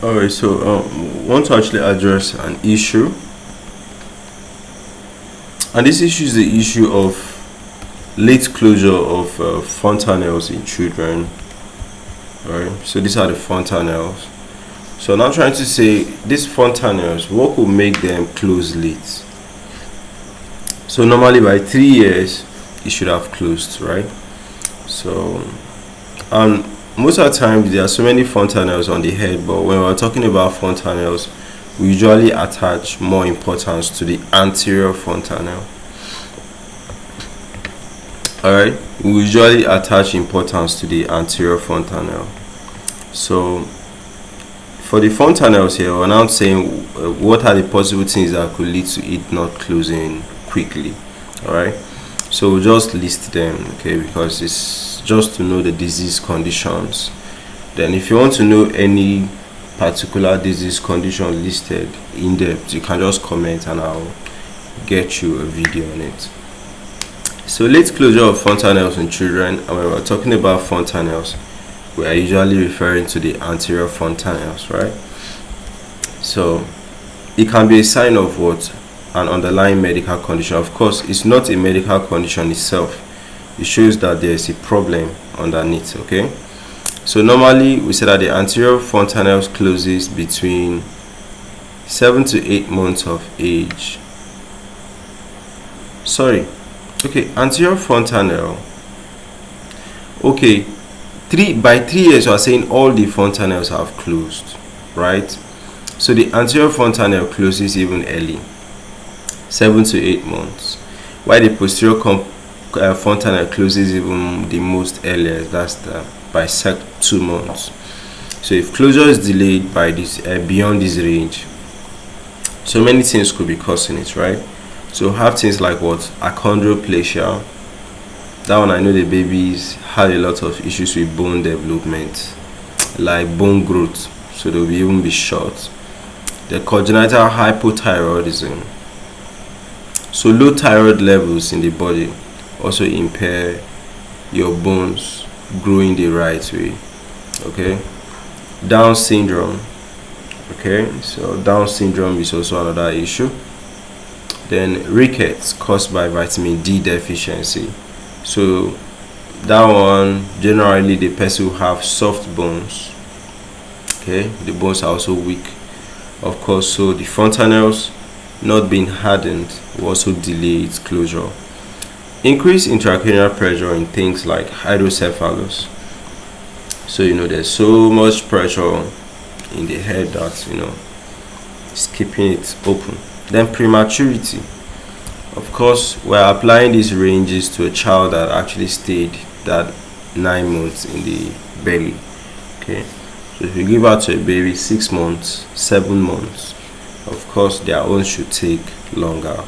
Alright, so want to actually address an issue, and this issue is the issue of late closure of fontanelles in children. Alright, so these are the fontanelles. So now trying to say these fontanelles, what could make them close late? So normally by 3 years it should have closed, right? So and most of the time there are so many fontanelles on the head, but when we're talking about fontanelles, we usually attach more importance to the anterior fontanelle. Alright, we usually attach importance to the anterior fontanelle. So for the fontanelles here, we're now saying what are the possible things that could lead to it not closing quickly. Alright, so we'll just list them, okay, because it's just to know the disease conditions. Then if you want to know any particular disease condition listed in depth, you can just comment and I'll get you a video on it. So late closure of fontanelles in children, and when we're talking about fontanelles, we are usually referring to the anterior fontanelles, right? So it can be a sign of what? An underlying medical condition. Of course, it's not a medical condition itself. It shows that there is a problem underneath, okay? So normally we say that the anterior fontanelle closes between 7 to 8 months of age. Anterior fontanelle. Okay, by 3 years we are saying all the fontanelles have closed, right? So the anterior fontanelle closes even early, 7 to 8 months, while the posterior fontanelle closes even the most earliest, that's by 2 months. So if closure is delayed by this beyond this range, so many things could be causing it, right? So have things like what? Achondroplasia. That one I know the babies had a lot of issues with bone development, like bone growth, so they'll even be short. The congenital hypothyroidism. So low thyroid levels in the body also impair your bones growing the right way. Okay. Down syndrome. Okay, so Down syndrome is also another issue. Then Rickets, caused by vitamin D deficiency. So that one, generally the person will have soft bones. Okay, the bones are also weak, of course. So the fontanelles not being hardened will also delay its closure. Increased intracranial pressure in things like hydrocephalus. So there's so much pressure in the head that it's keeping it open. Then prematurity. Of course, we're applying these ranges to a child that actually stayed that 9 months in the belly. Okay, so if you give out to a baby 6 months, 7 months, of course their own should take longer.